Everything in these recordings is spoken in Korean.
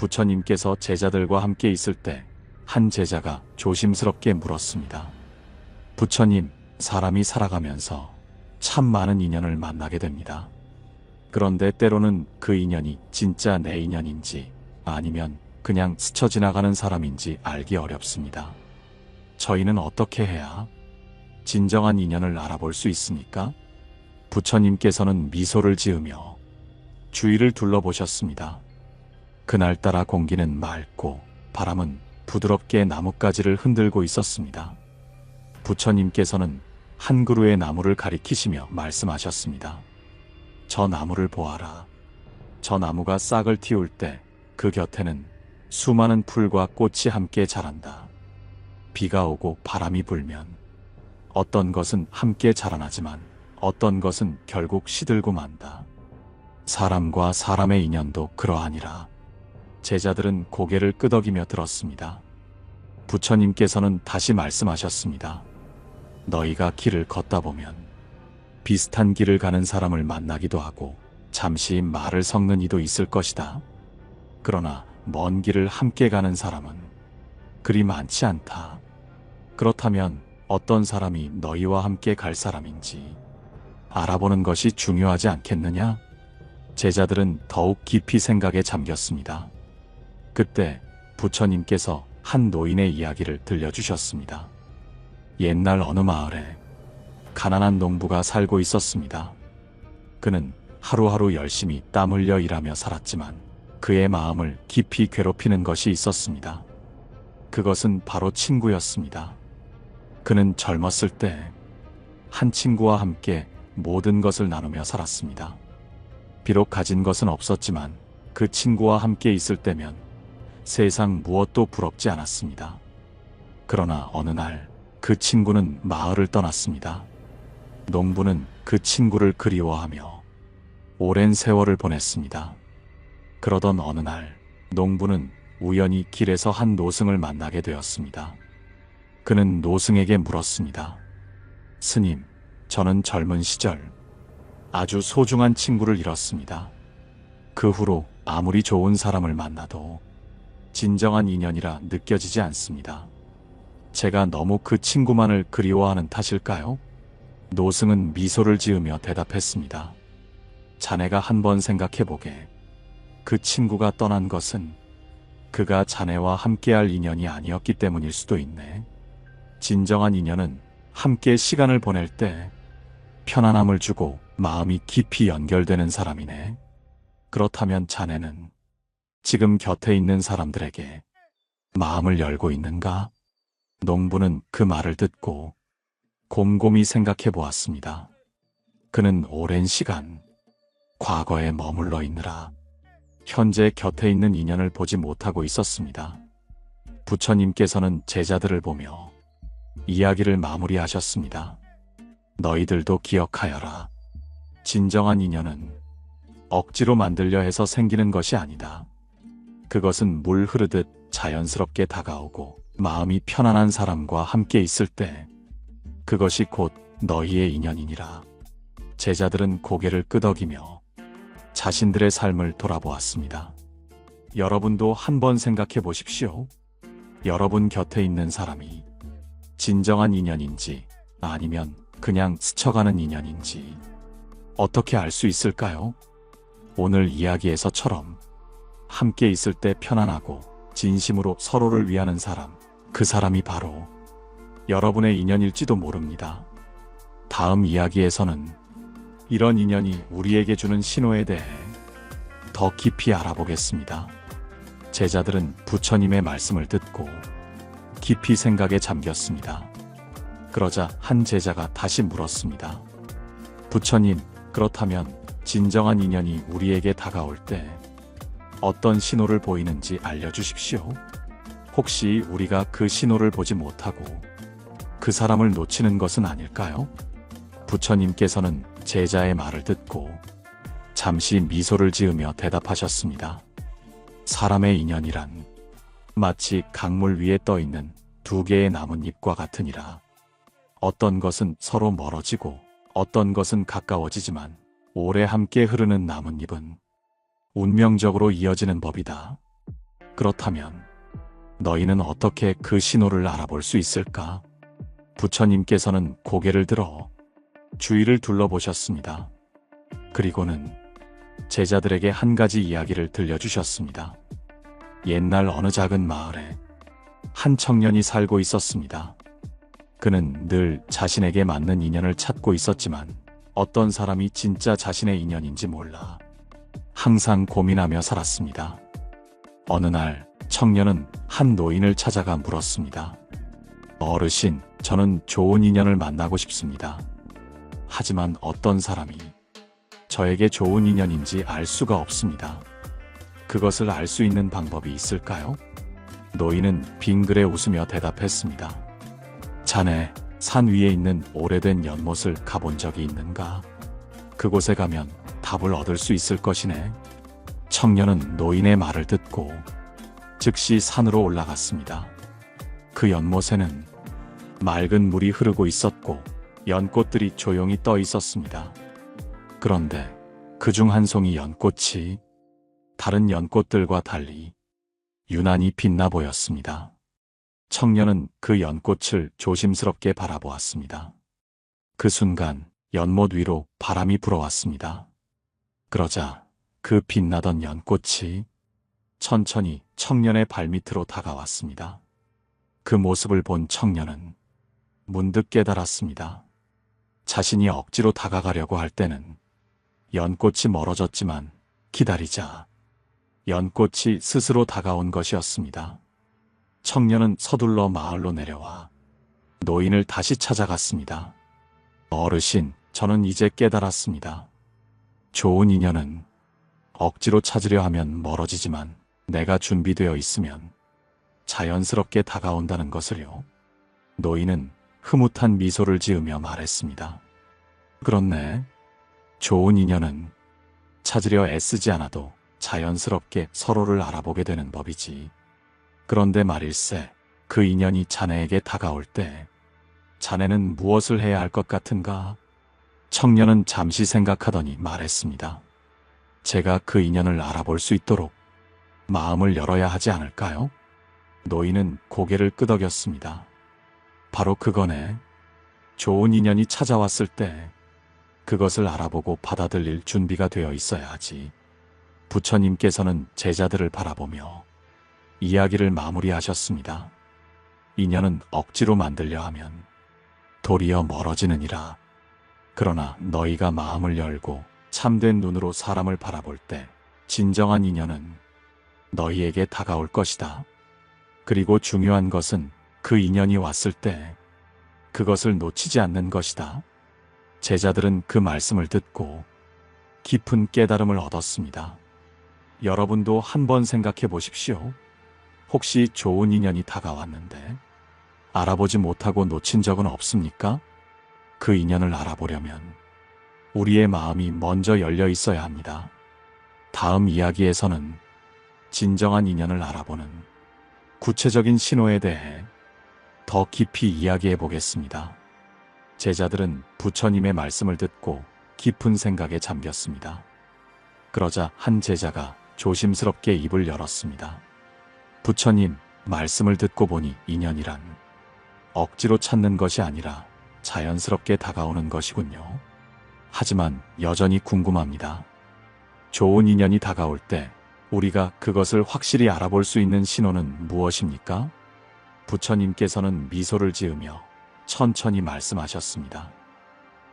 부처님께서 제자들과 함께 있을 때 한 제자가 조심스럽게 물었습니다. 부처님, 사람이 살아가면서 참 많은 인연을 만나게 됩니다. 그런데 때로는 그 인연이 진짜 내 인연인지 아니면 그냥 스쳐 지나가는 사람인지 알기 어렵습니다. 저희는 어떻게 해야 진정한 인연을 알아볼 수 있습니까? 부처님께서는 미소를 지으며 주위를 둘러보셨습니다. 그날따라 공기는 맑고 바람은 부드럽게 나뭇가지를 흔들고 있었습니다. 부처님께서는 한 그루의 나무를 가리키시며 말씀하셨습니다. 저 나무를 보아라. 저 나무가 싹을 틔울 때 그 곁에는 수많은 풀과 꽃이 함께 자란다. 비가 오고 바람이 불면 어떤 것은 함께 자라나지만 어떤 것은 결국 시들고 만다. 사람과 사람의 인연도 그러하니라. 제자들은 고개를 끄덕이며 들었습니다. 부처님께서는 다시 말씀하셨습니다. 너희가 길을 걷다 보면 비슷한 길을 가는 사람을 만나기도 하고 잠시 말을 섞는 이도 있을 것이다. 그러나 먼 길을 함께 가는 사람은 그리 많지 않다. 그렇다면 어떤 사람이 너희와 함께 갈 사람인지 알아보는 것이 중요하지 않겠느냐? 제자들은 더욱 깊이 생각에 잠겼습니다. 그때 부처님께서 한 노인의 이야기를 들려주셨습니다. 옛날 어느 마을에 가난한 농부가 살고 있었습니다. 그는 하루하루 열심히 땀 흘려 일하며 살았지만 그의 마음을 깊이 괴롭히는 것이 있었습니다. 그것은 바로 친구였습니다. 그는 젊었을 때 한 친구와 함께 모든 것을 나누며 살았습니다. 비록 가진 것은 없었지만 그 친구와 함께 있을 때면 세상 무엇도 부럽지 않았습니다. 그러나 어느 날 그 친구는 마을을 떠났습니다. 농부는 그 친구를 그리워하며 오랜 세월을 보냈습니다. 그러던 어느 날 농부는 우연히 길에서 한 노승을 만나게 되었습니다. 그는 노승에게 물었습니다. 스님, 저는 젊은 시절 아주 소중한 친구를 잃었습니다. 그 후로 아무리 좋은 사람을 만나도 진정한 인연이라 느껴지지 않습니다. 제가 너무 그 친구만을 그리워하는 탓일까요? 노승은 미소를 지으며 대답했습니다. 자네가 한번 생각해보게. 그 친구가 떠난 것은 그가 자네와 함께할 인연이 아니었기 때문일 수도 있네. 진정한 인연은 함께 시간을 보낼 때 편안함을 주고 마음이 깊이 연결되는 사람이네. 그렇다면 자네는 지금 곁에 있는 사람들에게 마음을 열고 있는가? 농부는 그 말을 듣고 곰곰이 생각해 보았습니다. 그는 오랜 시간 과거에 머물러 있느라 현재 곁에 있는 인연을 보지 못하고 있었습니다. 부처님께서는 제자들을 보며 이야기를 마무리하셨습니다. 너희들도 기억하여라. 진정한 인연은 억지로 만들려 해서 생기는 것이 아니다. 그것은 물 흐르듯 자연스럽게 다가오고 마음이 편안한 사람과 함께 있을 때 그것이 곧 너희의 인연이니라. 제자들은 고개를 끄덕이며 자신들의 삶을 돌아보았습니다. 여러분도 한번 생각해 보십시오. 여러분 곁에 있는 사람이 진정한 인연인지 아니면 그냥 스쳐가는 인연인지 어떻게 알 수 있을까요? 오늘 이야기에서처럼 함께 있을 때 편안하고 진심으로 서로를 위하는 사람, 그 사람이 바로 여러분의 인연일지도 모릅니다. 다음 이야기에서는 이런 인연이 우리에게 주는 신호에 대해 더 깊이 알아보겠습니다. 제자들은 부처님의 말씀을 듣고 깊이 생각에 잠겼습니다. 그러자 한 제자가 다시 물었습니다. 부처님, 그렇다면 진정한 인연이 우리에게 다가올 때 어떤 신호를 보이는지 알려주십시오. 혹시 우리가 그 신호를 보지 못하고 그 사람을 놓치는 것은 아닐까요? 부처님께서는 제자의 말을 듣고 잠시 미소를 지으며 대답하셨습니다. 사람의 인연이란 마치 강물 위에 떠있는 두 개의 나뭇잎과 같으니라. 어떤 것은 서로 멀어지고 어떤 것은 가까워지지만 오래 함께 흐르는 나뭇잎은 운명적으로 이어지는 법이다. 그렇다면 너희는 어떻게 그 신호를 알아볼 수 있을까? 부처님께서는 고개를 들어 주위를 둘러보셨습니다. 그리고는 제자들에게 한 가지 이야기를 들려주셨습니다. 옛날 어느 작은 마을에 한 청년이 살고 있었습니다. 그는 늘 자신에게 맞는 인연을 찾고 있었지만 어떤 사람이 진짜 자신의 인연인지 몰라 항상 고민하며 살았습니다. 어느 날 청년은 한 노인을 찾아가 물었습니다. 어르신, 저는 좋은 인연을 만나고 싶습니다. 하지만 어떤 사람이 저에게 좋은 인연인지 알 수가 없습니다. 그것을 알 수 있는 방법이 있을까요? 노인은 빙그레 웃으며 대답했습니다. 자네, 산 위에 있는 오래된 연못을 가본 적이 있는가? 그곳에 가면 답을 얻을 수 있을 것이네. 청년은 노인의 말을 듣고 즉시 산으로 올라갔습니다. 그 연못에는 맑은 물이 흐르고 있었고 연꽃들이 조용히 떠 있었습니다. 그런데 그중 한 송이 연꽃이 다른 연꽃들과 달리 유난히 빛나 보였습니다. 청년은 그 연꽃을 조심스럽게 바라보았습니다. 그 순간 연못 위로 바람이 불어왔습니다. 그러자 그 빛나던 연꽃이 천천히 청년의 발밑으로 다가왔습니다. 그 모습을 본 청년은 문득 깨달았습니다. 자신이 억지로 다가가려고 할 때는 연꽃이 멀어졌지만 기다리자 연꽃이 스스로 다가온 것이었습니다. 청년은 서둘러 마을로 내려와 노인을 다시 찾아갔습니다. 어르신, 저는 이제 깨달았습니다. 좋은 인연은 억지로 찾으려 하면 멀어지지만 내가 준비되어 있으면 자연스럽게 다가온다는 것을요. 노인은 흐뭇한 미소를 지으며 말했습니다. 그렇네. 좋은 인연은 찾으려 애쓰지 않아도 자연스럽게 서로를 알아보게 되는 법이지. 그런데 말일세, 그 인연이 자네에게 다가올 때 자네는 무엇을 해야 할 것 같은가? 청년은 잠시 생각하더니 말했습니다. 제가 그 인연을 알아볼 수 있도록 마음을 열어야 하지 않을까요? 노인은 고개를 끄덕였습니다. 바로 그거네. 좋은 인연이 찾아왔을 때 그것을 알아보고 받아들일 준비가 되어 있어야 하지. 부처님께서는 제자들을 바라보며 이야기를 마무리하셨습니다. 인연은 억지로 만들려 하면 도리어 멀어지느니라. 그러나 너희가 마음을 열고 참된 눈으로 사람을 바라볼 때 진정한 인연은 너희에게 다가올 것이다. 그리고 중요한 것은 그 인연이 왔을 때 그것을 놓치지 않는 것이다. 제자들은 그 말씀을 듣고 깊은 깨달음을 얻었습니다. 여러분도 한번 생각해 보십시오. 혹시 좋은 인연이 다가왔는데 알아보지 못하고 놓친 적은 없습니까? 그 인연을 알아보려면 우리의 마음이 먼저 열려 있어야 합니다. 다음 이야기에서는 진정한 인연을 알아보는 구체적인 신호에 대해 더 깊이 이야기해 보겠습니다. 제자들은 부처님의 말씀을 듣고 깊은 생각에 잠겼습니다. 그러자 한 제자가 조심스럽게 입을 열었습니다. 부처님, 말씀을 듣고 보니 인연이란 억지로 찾는 것이 아니라 자연스럽게 다가오는 것이군요. 하지만 여전히 궁금합니다. 좋은 인연이 다가올 때 우리가 그것을 확실히 알아볼 수 있는 신호는 무엇입니까? 부처님께서는 미소를 지으며 천천히 말씀하셨습니다.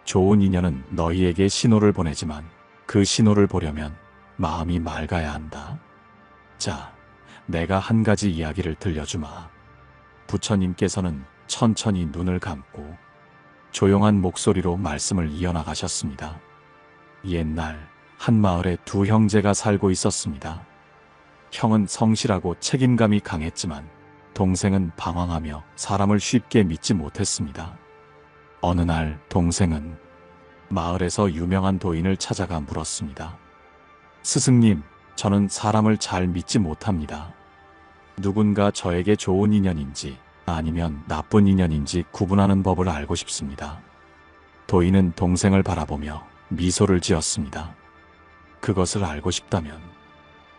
좋은 인연은 너희에게 신호를 보내지만 그 신호를 보려면 마음이 맑아야 한다. 자, 내가 한 가지 이야기를 들려주마. 부처님께서는 천천히 눈을 감고 조용한 목소리로 말씀을 이어나가셨습니다. 옛날 한 마을에 두 형제가 살고 있었습니다. 형은 성실하고 책임감이 강했지만 동생은 방황하며 사람을 쉽게 믿지 못했습니다. 어느 날 동생은 마을에서 유명한 도인을 찾아가 물었습니다. 스승님, 저는 사람을 잘 믿지 못합니다. 누군가 저에게 좋은 인연인지 아니면 나쁜 인연인지 구분하는 법을 알고 싶습니다. 도인은 동생을 바라보며 미소를 지었습니다. 그것을 알고 싶다면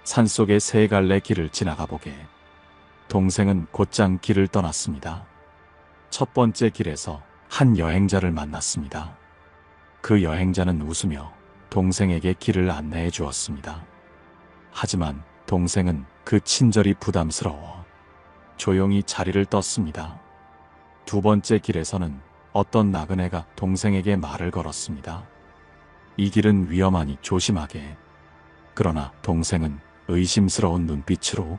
산속의 세 갈래 길을 지나가 보게 동생은 곧장 길을 떠났습니다. 첫 번째 길에서 한 여행자를 만났습니다. 그 여행자는 웃으며 동생에게 길을 안내해 주었습니다. 하지만 동생은 그 친절이 부담스러워 조용히 자리를 떴습니다. 두 번째 길에서는 어떤 나그네가 동생에게 말을 걸었습니다. 이 길은 위험하니 조심하게. 그러나 동생은 의심스러운 눈빛으로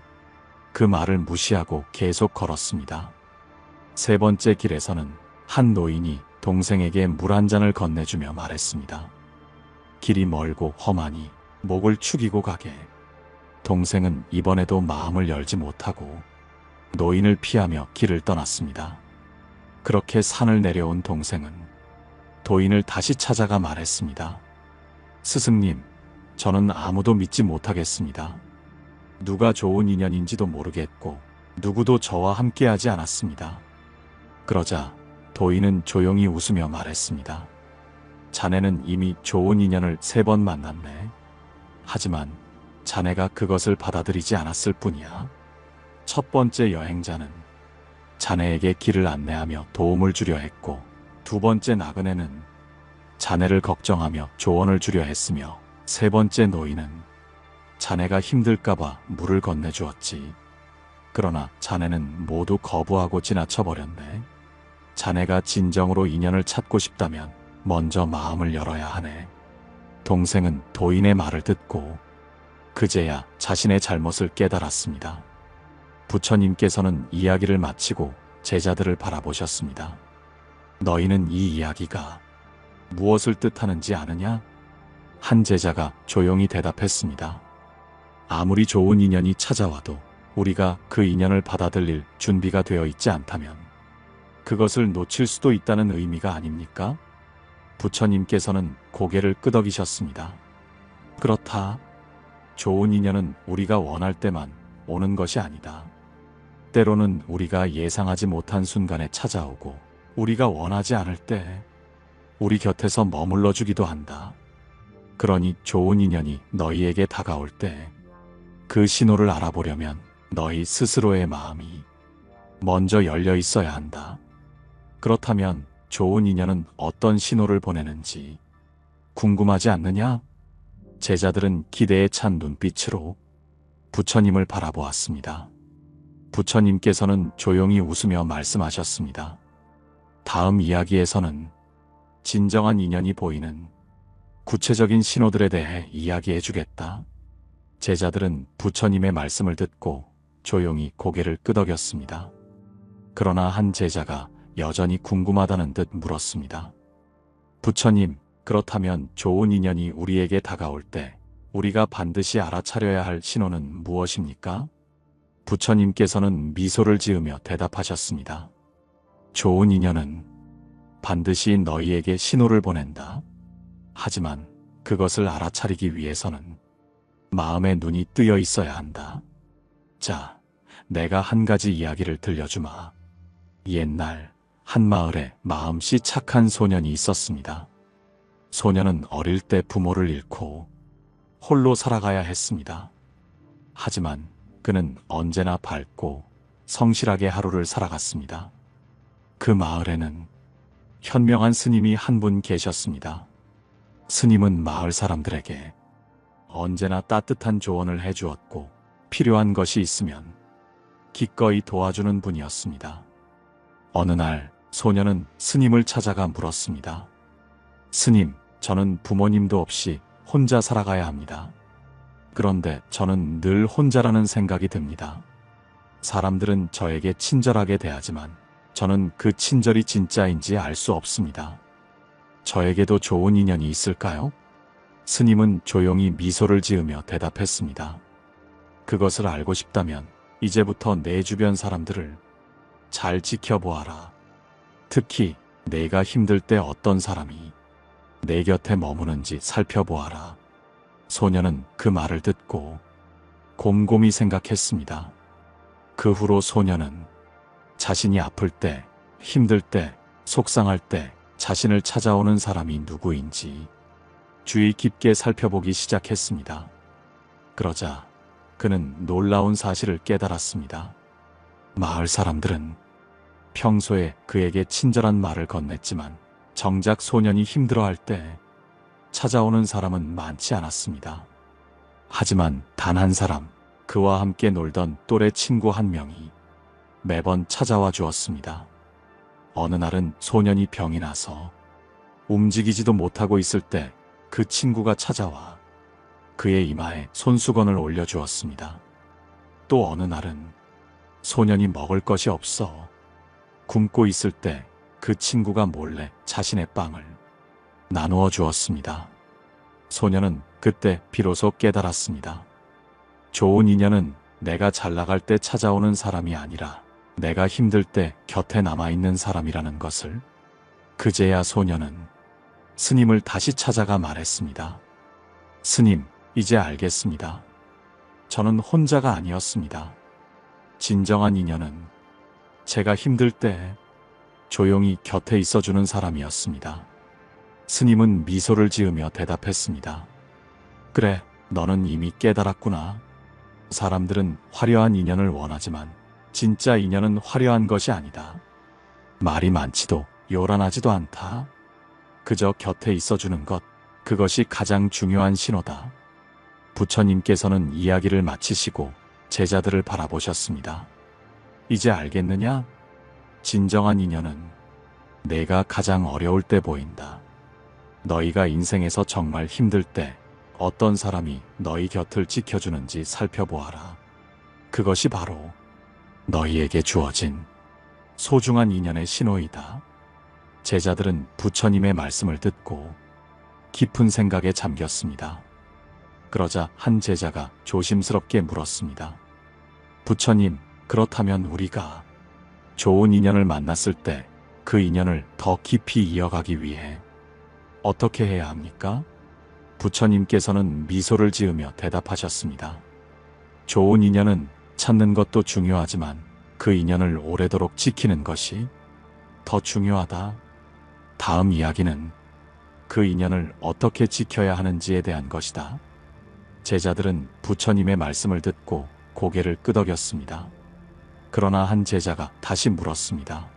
그 말을 무시하고 계속 걸었습니다. 세 번째 길에서는 한 노인이 동생에게 물 한 잔을 건네주며 말했습니다. 길이 멀고 험하니 목을 축이고 가게. 동생은 이번에도 마음을 열지 못하고 노인을 피하며 길을 떠났습니다. 그렇게 산을 내려온 동생은 도인을 다시 찾아가 말했습니다. 스승님, 저는 아무도 믿지 못하겠습니다. 누가 좋은 인연인지도 모르겠고 누구도 저와 함께하지 않았습니다. 그러자 도인은 조용히 웃으며 말했습니다. 자네는 이미 좋은 인연을 3번 만났네. 하지만 자네가 그것을 받아들이지 않았을 뿐이야. 첫 번째 여행자는 자네에게 길을 안내하며 도움을 주려 했고, 두 번째 나그네는 자네를 걱정하며 조언을 주려 했으며, 세 번째 노인은 자네가 힘들까봐 물을 건네주었지. 그러나 자네는 모두 거부하고 지나쳐버렸네. 자네가 진정으로 인연을 찾고 싶다면 먼저 마음을 열어야 하네. 동생은 도인의 말을 듣고 그제야 자신의 잘못을 깨달았습니다. 부처님께서는 이야기를 마치고 제자들을 바라보셨습니다. 너희는 이 이야기가 무엇을 뜻하는지 아느냐? 한 제자가 조용히 대답했습니다. 아무리 좋은 인연이 찾아와도 우리가 그 인연을 받아들일 준비가 되어 있지 않다면 그것을 놓칠 수도 있다는 의미가 아닙니까? 부처님께서는 고개를 끄덕이셨습니다. 그렇다. 좋은 인연은 우리가 원할 때만 오는 것이 아니다. 때로는 우리가 예상하지 못한 순간에 찾아오고 우리가 원하지 않을 때 우리 곁에서 머물러 주기도 한다. 그러니 좋은 인연이 너희에게 다가올 때 그 신호를 알아보려면 너희 스스로의 마음이 먼저 열려 있어야 한다. 그렇다면 좋은 인연은 어떤 신호를 보내는지 궁금하지 않느냐? 제자들은 기대에 찬 눈빛으로 부처님을 바라보았습니다. 부처님께서는 조용히 웃으며 말씀하셨습니다. 다음 이야기에서는 진정한 인연이 보이는 구체적인 신호들에 대해 이야기해 주겠다. 제자들은 부처님의 말씀을 듣고 조용히 고개를 끄덕였습니다. 그러나 한 제자가 여전히 궁금하다는 듯 물었습니다. 부처님, 그렇다면 좋은 인연이 우리에게 다가올 때 우리가 반드시 알아차려야 할 신호는 무엇입니까? 부처님께서는 미소를 지으며 대답하셨습니다. 좋은 인연은 반드시 너희에게 신호를 보낸다. 하지만 그것을 알아차리기 위해서는 마음의 눈이 뜨여 있어야 한다. 자, 내가 한 가지 이야기를 들려주마. 옛날 한 마을에 마음씨 착한 소년이 있었습니다. 소년은 어릴 때 부모를 잃고 홀로 살아가야 했습니다. 하지만 그는 언제나 밝고 성실하게 하루를 살아갔습니다. 그 마을에는 현명한 스님이 한 분 계셨습니다. 스님은 마을 사람들에게 언제나 따뜻한 조언을 해주었고 필요한 것이 있으면 기꺼이 도와주는 분이었습니다. 어느 날 소년은 스님을 찾아가 물었습니다. 스님, 저는 부모님도 없이 혼자 살아가야 합니다. 그런데 저는 늘 혼자라는 생각이 듭니다. 사람들은 저에게 친절하게 대하지만 저는 그 친절이 진짜인지 알 수 없습니다. 저에게도 좋은 인연이 있을까요? 스님은 조용히 미소를 지으며 대답했습니다. 그것을 알고 싶다면 이제부터 내 주변 사람들을 잘 지켜보아라. 특히 내가 힘들 때 어떤 사람이 내 곁에 머무는지 살펴보아라. 소년은 그 말을 듣고 곰곰이 생각했습니다. 그 후로 소년은 자신이 아플 때, 힘들 때, 속상할 때 자신을 찾아오는 사람이 누구인지 주의 깊게 살펴보기 시작했습니다. 그러자 그는 놀라운 사실을 깨달았습니다. 마을 사람들은 평소에 그에게 친절한 말을 건넸지만 정작 소년이 힘들어할 때 찾아오는 사람은 많지 않았습니다. 하지만 단 한 사람, 그와 함께 놀던 또래 친구 한 명이 매번 찾아와 주었습니다. 어느 날은 소년이 병이 나서 움직이지도 못하고 있을 때 그 친구가 찾아와 그의 이마에 손수건을 올려주었습니다. 또 어느 날은 소년이 먹을 것이 없어 굶고 있을 때 그 친구가 몰래 자신의 빵을 나누어 주었습니다. 소년은 그때 비로소 깨달았습니다. 좋은 인연은 내가 잘 나갈 때 찾아오는 사람이 아니라 내가 힘들 때 곁에 남아있는 사람이라는 것을. 그제야 소년은 스님을 다시 찾아가 말했습니다. 스님, 이제 알겠습니다. 저는 혼자가 아니었습니다. 진정한 인연은 제가 힘들 때 조용히 곁에 있어주는 사람이었습니다. 스님은 미소를 지으며 대답했습니다. 그래, 너는 이미 깨달았구나. 사람들은 화려한 인연을 원하지만 진짜 인연은 화려한 것이 아니다. 말이 많지도 요란하지도 않다. 그저 곁에 있어주는 것, 그것이 가장 중요한 신호다. 부처님께서는 이야기를 마치시고 제자들을 바라보셨습니다. 이제 알겠느냐? 진정한 인연은 내가 가장 어려울 때 보인다. 너희가 인생에서 정말 힘들 때 어떤 사람이 너희 곁을 지켜주는지 살펴보아라. 그것이 바로 너희에게 주어진 소중한 인연의 신호이다. 제자들은 부처님의 말씀을 듣고 깊은 생각에 잠겼습니다. 그러자 한 제자가 조심스럽게 물었습니다. 부처님, 그렇다면 우리가 좋은 인연을 만났을 때 그 인연을 더 깊이 이어가기 위해 어떻게 해야 합니까? 부처님께서는 미소를 지으며 대답하셨습니다. 좋은 인연은 찾는 것도 중요하지만 그 인연을 오래도록 지키는 것이 더 중요하다. 다음 이야기는 그 인연을 어떻게 지켜야 하는지에 대한 것이다. 제자들은 부처님의 말씀을 듣고 고개를 끄덕였습니다. 그러나 한 제자가 다시 물었습니다.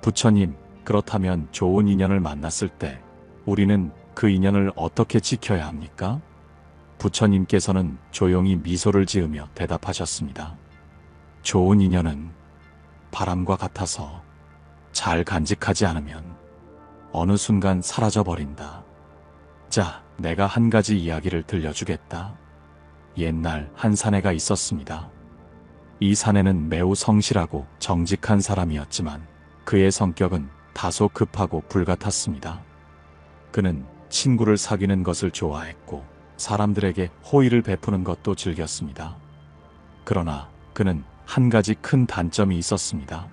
부처님, 그렇다면 좋은 인연을 만났을 때 우리는 그 인연을 어떻게 지켜야 합니까? 부처님께서는 조용히 미소를 지으며 대답하셨습니다. 좋은 인연은 바람과 같아서 잘 간직하지 않으면 어느 순간 사라져버린다. 자, 내가 한 가지 이야기를 들려주겠다. 옛날 한 사내가 있었습니다. 이 사내는 매우 성실하고 정직한 사람이었지만 그의 성격은 다소 급하고 불같았습니다. 그는 친구를 사귀는 것을 좋아했고 사람들에게 호의를 베푸는 것도 즐겼습니다. 그러나 그는 한 가지 큰 단점이 있었습니다.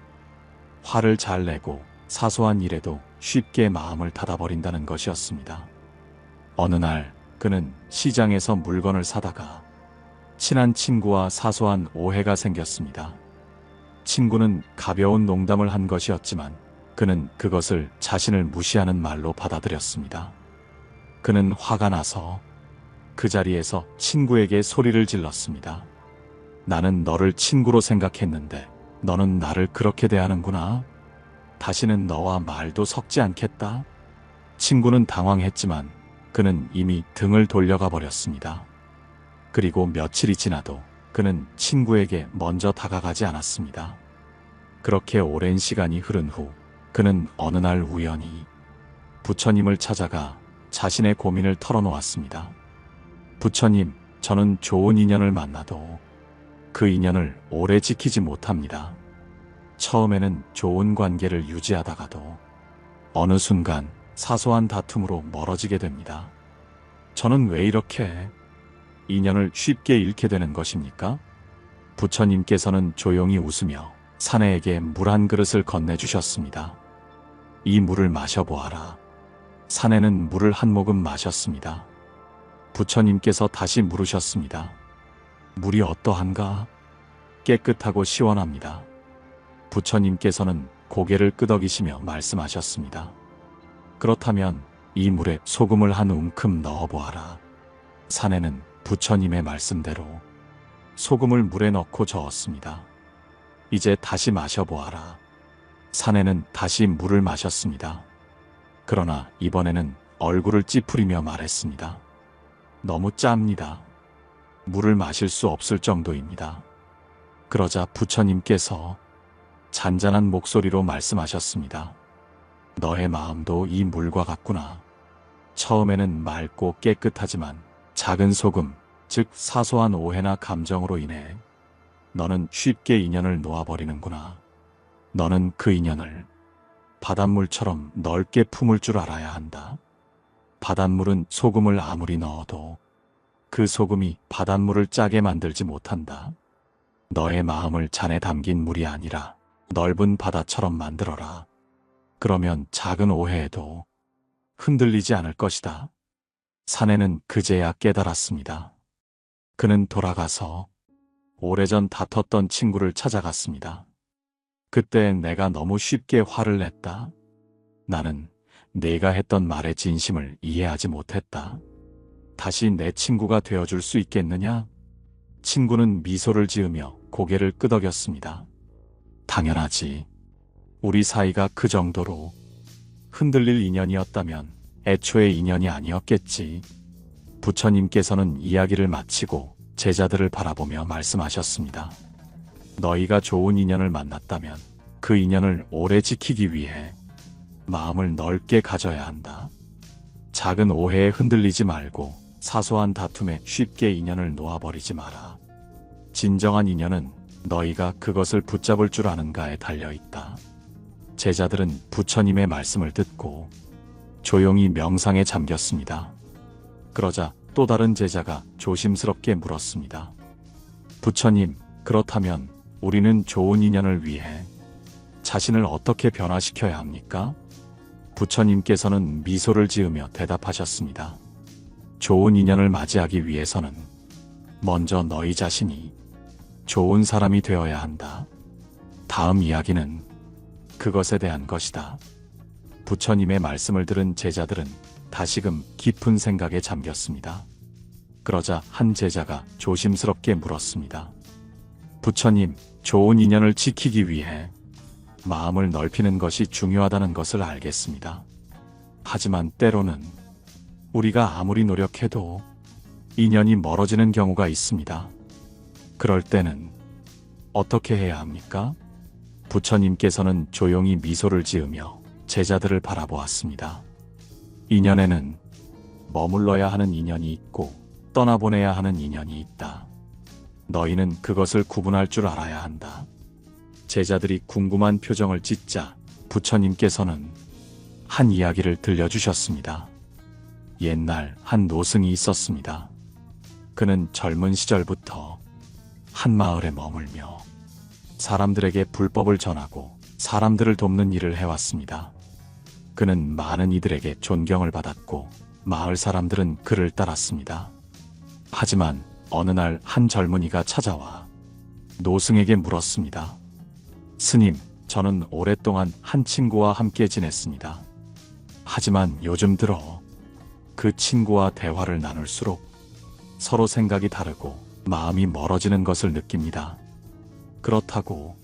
화를 잘 내고 사소한 일에도 쉽게 마음을 닫아버린다는 것이었습니다. 어느 날 그는 시장에서 물건을 사다가 친한 친구와 사소한 오해가 생겼습니다. 친구는 가벼운 농담을 한 것이었지만 그는 그것을 자신을 무시하는 말로 받아들였습니다. 그는 화가 나서 그 자리에서 친구에게 소리를 질렀습니다. 나는 너를 친구로 생각했는데 너는 나를 그렇게 대하는구나. 다시는 너와 말도 섞지 않겠다. 친구는 당황했지만 그는 이미 등을 돌려가 버렸습니다. 그리고 며칠이 지나도 그는 친구에게 먼저 다가가지 않았습니다. 그렇게 오랜 시간이 흐른 후 그는 어느 날 우연히 부처님을 찾아가 자신의 고민을 털어놓았습니다. 부처님, 저는 좋은 인연을 만나도 그 인연을 오래 지키지 못합니다. 처음에는 좋은 관계를 유지하다가도 어느 순간 사소한 다툼으로 멀어지게 됩니다. 저는 왜 이렇게 인연을 쉽게 잃게 되는 것입니까? 부처님께서는 조용히 웃으며 사내에게 물 한 그릇을 건네주셨습니다. 이 물을 마셔보아라. 사내는 물을 한 모금 마셨습니다. 부처님께서 다시 물으셨습니다. 물이 어떠한가? 깨끗하고 시원합니다. 부처님께서는 고개를 끄덕이시며 말씀하셨습니다. 그렇다면 이 물에 소금을 한 움큼 넣어보아라. 사내는 부처님의 말씀대로 소금을 물에 넣고 저었습니다. 이제 다시 마셔보아라. 사내는 다시 물을 마셨습니다. 그러나 이번에는 얼굴을 찌푸리며 말했습니다. 너무 짭니다. 물을 마실 수 없을 정도입니다. 그러자 부처님께서 잔잔한 목소리로 말씀하셨습니다. 너의 마음도 이 물과 같구나. 처음에는 맑고 깨끗하지만 작은 소금, 즉 사소한 오해나 감정으로 인해 너는 쉽게 인연을 놓아버리는구나. 너는 그 인연을 바닷물처럼 넓게 품을 줄 알아야 한다. 바닷물은 소금을 아무리 넣어도 그 소금이 바닷물을 짜게 만들지 못한다. 너의 마음을 잔에 담긴 물이 아니라 넓은 바다처럼 만들어라. 그러면 작은 오해에도 흔들리지 않을 것이다. 사내는 그제야 깨달았습니다. 그는 돌아가서 오래전 다퉜던 친구를 찾아갔습니다. 그때 내가 너무 쉽게 화를 냈다. 나는 내가 했던 말의 진심을 이해하지 못했다. 다시 내 친구가 되어줄 수 있겠느냐? 친구는 미소를 지으며 고개를 끄덕였습니다. 당연하지. 우리 사이가 그 정도로 흔들릴 인연이었다면 애초에 인연이 아니었겠지. 부처님께서는 이야기를 마치고 제자들을 바라보며 말씀하셨습니다. 너희가 좋은 인연을 만났다면 그 인연을 오래 지키기 위해 마음을 넓게 가져야 한다. 작은 오해에 흔들리지 말고 사소한 다툼에 쉽게 인연을 놓아버리지 마라. 진정한 인연은 너희가 그것을 붙잡을 줄 아는가에 달려있다. 제자들은 부처님의 말씀을 듣고 조용히 명상에 잠겼습니다. 그러자 또 다른 제자가 조심스럽게 물었습니다. 부처님, 그렇다면 우리는 좋은 인연을 위해 자신을 어떻게 변화시켜야 합니까? 부처님께서는 미소를 지으며 대답하셨습니다. 좋은 인연을 맞이하기 위해서는 먼저 너희 자신이 좋은 사람이 되어야 한다. 다음 이야기는 그것에 대한 것이다. 부처님의 말씀을 들은 제자들은 다시금 깊은 생각에 잠겼습니다. 그러자 한 제자가 조심스럽게 물었습니다. 부처님, 좋은 인연을 지키기 위해 마음을 넓히는 것이 중요하다는 것을 알겠습니다. 하지만 때로는 우리가 아무리 노력해도 인연이 멀어지는 경우가 있습니다. 그럴 때는 어떻게 해야 합니까? 부처님께서는 조용히 미소를 지으며 제자들을 바라보았습니다. 인연에는 머물러야 하는 인연이 있고 떠나보내야 하는 인연이 있다. 너희는 그것을 구분할 줄 알아야 한다. 제자들이 궁금한 표정을 짓자 부처님께서는 한 이야기를 들려주셨습니다. 옛날 한 노승이 있었습니다. 그는 젊은 시절부터 한 마을에 머물며 사람들에게 불법을 전하고 사람들을 돕는 일을 해왔습니다. 그는 많은 이들에게 존경을 받았고 마을 사람들은 그를 따랐습니다. 하지만 어느 날 한 젊은이가 찾아와 노승에게 물었습니다. 스님, 저는 오랫동안 한 친구와 함께 지냈습니다. 하지만 요즘 들어 그 친구와 대화를 나눌수록 서로 생각이 다르고 마음이 멀어지는 것을 느낍니다. 그렇다고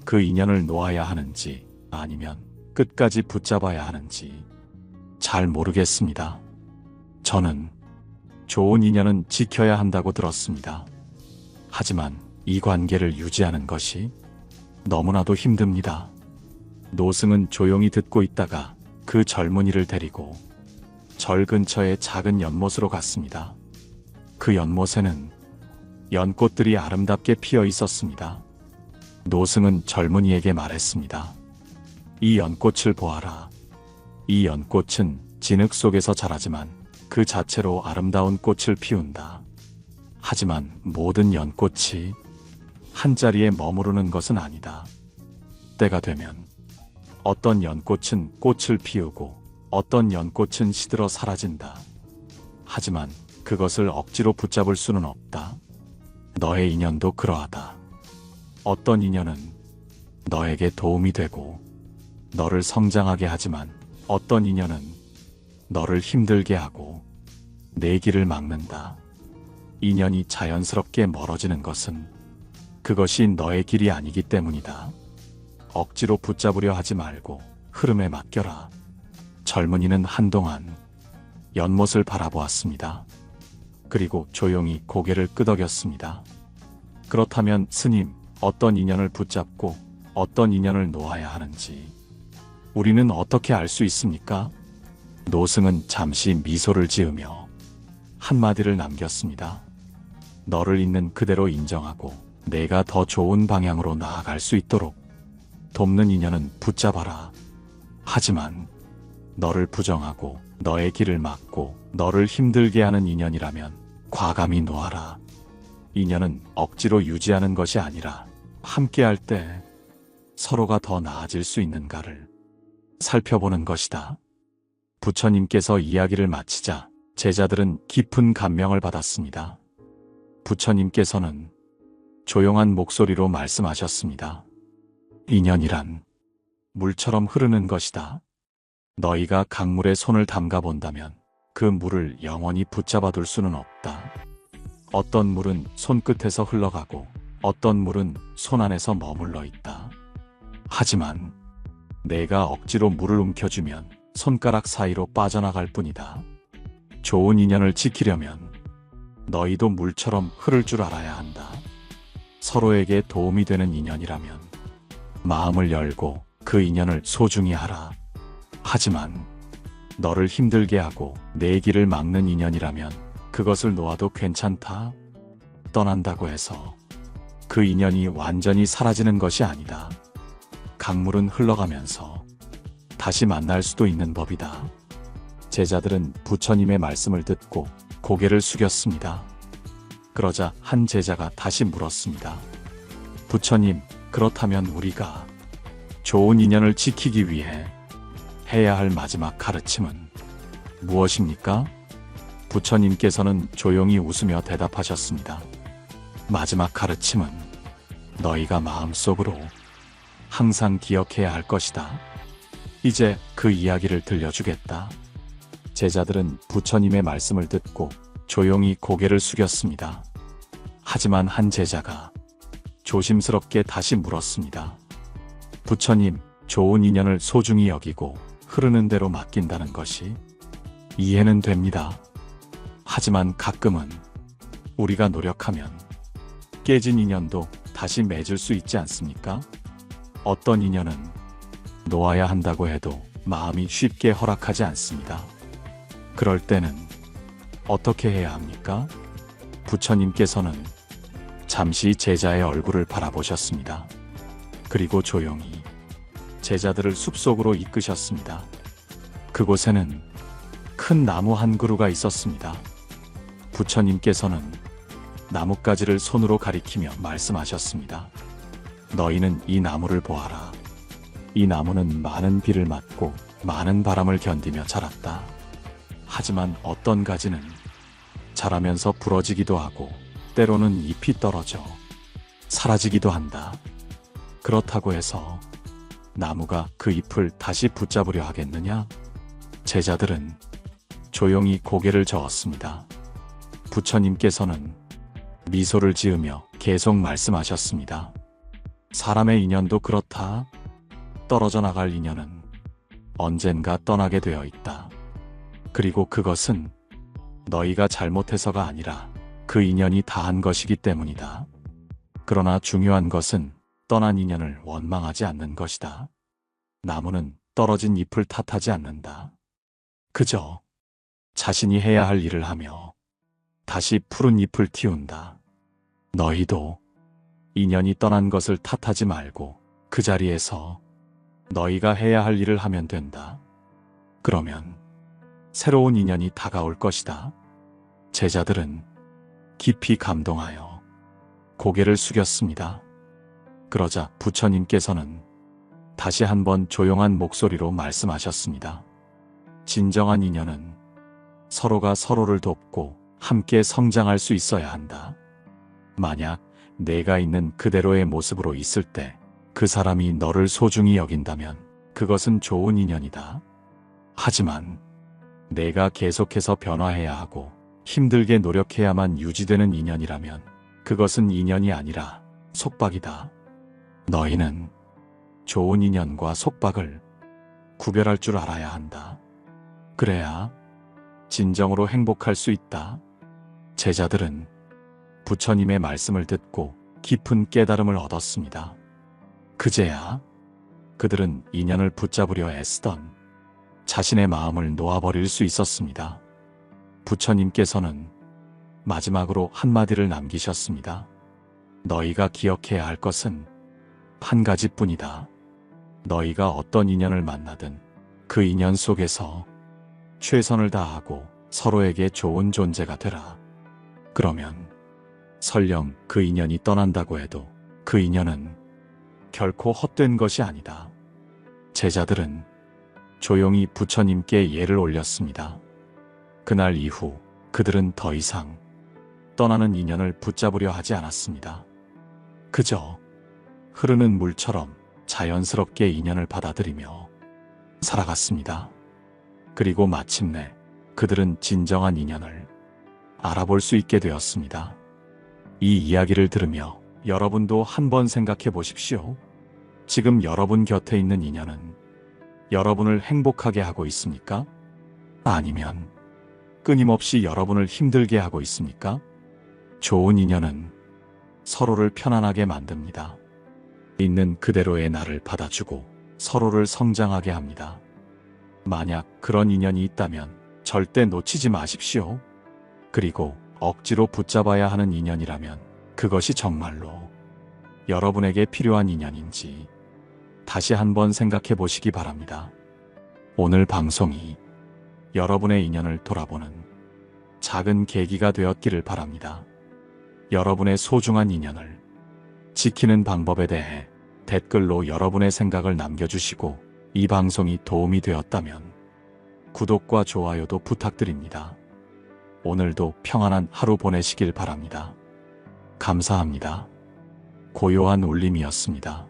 그 인연을 놓아야 하는지 아니면 끝까지 붙잡아야 하는지 잘 모르겠습니다. 저는 좋은 인연은 지켜야 한다고 들었습니다. 하지만 이 관계를 유지하는 것이 너무나도 힘듭니다. 노승은 조용히 듣고 있다가 그 젊은이를 데리고 절 근처의 작은 연못으로 갔습니다. 그 연못에는 연꽃들이 아름답게 피어 있었습니다. 노승은 젊은이에게 말했습니다. 이 연꽃을 보아라. 이 연꽃은 진흙 속에서 자라지만 그 자체로 아름다운 꽃을 피운다. 하지만 모든 연꽃이 한 자리에 머무르는 것은 아니다. 때가 되면 어떤 연꽃은 꽃을 피우고 어떤 연꽃은 시들어 사라진다. 하지만 그것을 억지로 붙잡을 수는 없다. 너의 인연도 그러하다. 어떤 인연은 너에게 도움이 되고 너를 성장하게 하지만 어떤 인연은 너를 힘들게 하고 내 길을 막는다. 인연이 자연스럽게 멀어지는 것은 그것이 너의 길이 아니기 때문이다. 억지로 붙잡으려 하지 말고 흐름에 맡겨라. 젊은이는 한동안 연못을 바라보았습니다. 그리고 조용히 고개를 끄덕였습니다. 그렇다면 스님, 어떤 인연을 붙잡고 어떤 인연을 놓아야 하는지 우리는 어떻게 알 수 있습니까? 노승은 잠시 미소를 지으며 한마디를 남겼습니다. 너를 있는 그대로 인정하고 내가 더 좋은 방향으로 나아갈 수 있도록 돕는 인연은 붙잡아라. 하지만 너를 부정하고 너의 길을 막고 너를 힘들게 하는 인연이라면 과감히 놓아라. 인연은 억지로 유지하는 것이 아니라 함께할 때 서로가 더 나아질 수 있는가를 살펴보는 것이다. 부처님께서 이야기를 마치자 제자들은 깊은 감명을 받았습니다. 부처님께서는 조용한 목소리로 말씀하셨습니다. 인연이란 물처럼 흐르는 것이다. 너희가 강물에 손을 담가 본다면 그 물을 영원히 붙잡아 둘 수는 없다. 어떤 물은 손끝에서 흘러가고 어떤 물은 손 안에서 머물러 있다. 하지만 내가 억지로 물을 움켜쥐면 손가락 사이로 빠져나갈 뿐이다. 좋은 인연을 지키려면 너희도 물처럼 흐를 줄 알아야 한다. 서로에게 도움이 되는 인연이라면 마음을 열고 그 인연을 소중히 하라. 하지만 너를 힘들게 하고 내 길을 막는 인연이라면 그것을 놓아도 괜찮다. 떠난다고 해서 그 인연이 완전히 사라지는 것이 아니다. 강물은 흘러가면서 다시 만날 수도 있는 법이다. 제자들은 부처님의 말씀을 듣고 고개를 숙였습니다. 그러자 한 제자가 다시 물었습니다. 부처님, 그렇다면 우리가 좋은 인연을 지키기 위해 해야 할 마지막 가르침은 무엇입니까? 부처님께서는 조용히 웃으며 대답하셨습니다. 마지막 가르침은 너희가 마음속으로 항상 기억해야 할 것이다. 이제 그 이야기를 들려주겠다. 제자들은 부처님의 말씀을 듣고 조용히 고개를 숙였습니다. 하지만 한 제자가 조심스럽게 다시 물었습니다. 부처님, 좋은 인연을 소중히 여기고 흐르는 대로 맡긴다는 것이 이해는 됩니다. 하지만 가끔은 우리가 노력하면 깨진 인연도 다시 맺을 수 있지 않습니까? 어떤 인연은 놓아야 한다고 해도 마음이 쉽게 허락하지 않습니다. 그럴 때는 어떻게 해야 합니까? 부처님께서는 잠시 제자의 얼굴을 바라보셨습니다. 그리고 조용히 제자들을 숲속으로 이끄셨습니다. 그곳에는 큰 나무 한 그루가 있었습니다. 부처님께서는 나뭇가지를 손으로 가리키며 말씀하셨습니다. 너희는 이 나무를 보아라. 이 나무는 많은 비를 맞고 많은 바람을 견디며 자랐다. 하지만 어떤 가지는 자라면서 부러지기도 하고 때로는 잎이 떨어져 사라지기도 한다. 그렇다고 해서 나무가 그 잎을 다시 붙잡으려 하겠느냐? 제자들은 조용히 고개를 저었습니다. 부처님께서는 미소를 지으며 계속 말씀하셨습니다. 사람의 인연도 그렇다. 떨어져 나갈 인연은 언젠가 떠나게 되어 있다. 그리고 그것은 너희가 잘못해서가 아니라 그 인연이 다한 것이기 때문이다. 그러나 중요한 것은 떠난 인연을 원망하지 않는 것이다. 나무는 떨어진 잎을 탓하지 않는다. 그저 자신이 해야 할 일을 하며 다시 푸른 잎을 틔운다. 너희도 인연이 떠난 것을 탓하지 말고 그 자리에서 너희가 해야 할 일을 하면 된다. 그러면 새로운 인연이 다가올 것이다. 제자들은 깊이 감동하여 고개를 숙였습니다. 그러자 부처님께서는 다시 한번 조용한 목소리로 말씀하셨습니다. 진정한 인연은 서로가 서로를 돕고 함께 성장할 수 있어야 한다. 만약 내가 있는 그대로의 모습으로 있을 때 그 사람이 너를 소중히 여긴다면 그것은 좋은 인연이다. 하지만 내가 계속해서 변화해야 하고 힘들게 노력해야만 유지되는 인연이라면 그것은 인연이 아니라 속박이다. 너희는 좋은 인연과 속박을 구별할 줄 알아야 한다. 그래야 진정으로 행복할 수 있다. 제자들은 부처님의 말씀을 듣고 깊은 깨달음을 얻었습니다. 그제야 그들은 인연을 붙잡으려 애쓰던 자신의 마음을 놓아버릴 수 있었습니다. 부처님께서는 마지막으로 한마디를 남기셨습니다. 너희가 기억해야 할 것은 한 가지뿐이다. 너희가 어떤 인연을 만나든 그 인연 속에서 최선을 다하고 서로에게 좋은 존재가 되라. 그러면 설령 그 인연이 떠난다고 해도 그 인연은 결코 헛된 것이 아니다. 제자들은 조용히 부처님께 예를 올렸습니다. 그날 이후 그들은 더 이상 떠나는 인연을 붙잡으려 하지 않았습니다. 그저 흐르는 물처럼 자연스럽게 인연을 받아들이며 살아갔습니다. 그리고 마침내 그들은 진정한 인연을 알아볼 수 있게 되었습니다. 이 이야기를 들으며 여러분도 한번 생각해 보십시오. 지금 여러분 곁에 있는 인연은 여러분을 행복하게 하고 있습니까? 아니면 끊임없이 여러분을 힘들게 하고 있습니까? 좋은 인연은 서로를 편안하게 만듭니다. 있는 그대로의 나를 받아주고 서로를 성장하게 합니다. 만약 그런 인연이 있다면 절대 놓치지 마십시오. 그리고 억지로 붙잡아야 하는 인연이라면 그것이 정말로 여러분에게 필요한 인연인지 다시 한번 생각해 보시기 바랍니다. 오늘 방송이 여러분의 인연을 돌아보는 작은 계기가 되었기를 바랍니다. 여러분의 소중한 인연을 지키는 방법에 대해 댓글로 여러분의 생각을 남겨주시고 이 방송이 도움이 되었다면 구독과 좋아요도 부탁드립니다. 오늘도 평안한 하루 보내시길 바랍니다. 감사합니다. 고요한 울림이었습니다.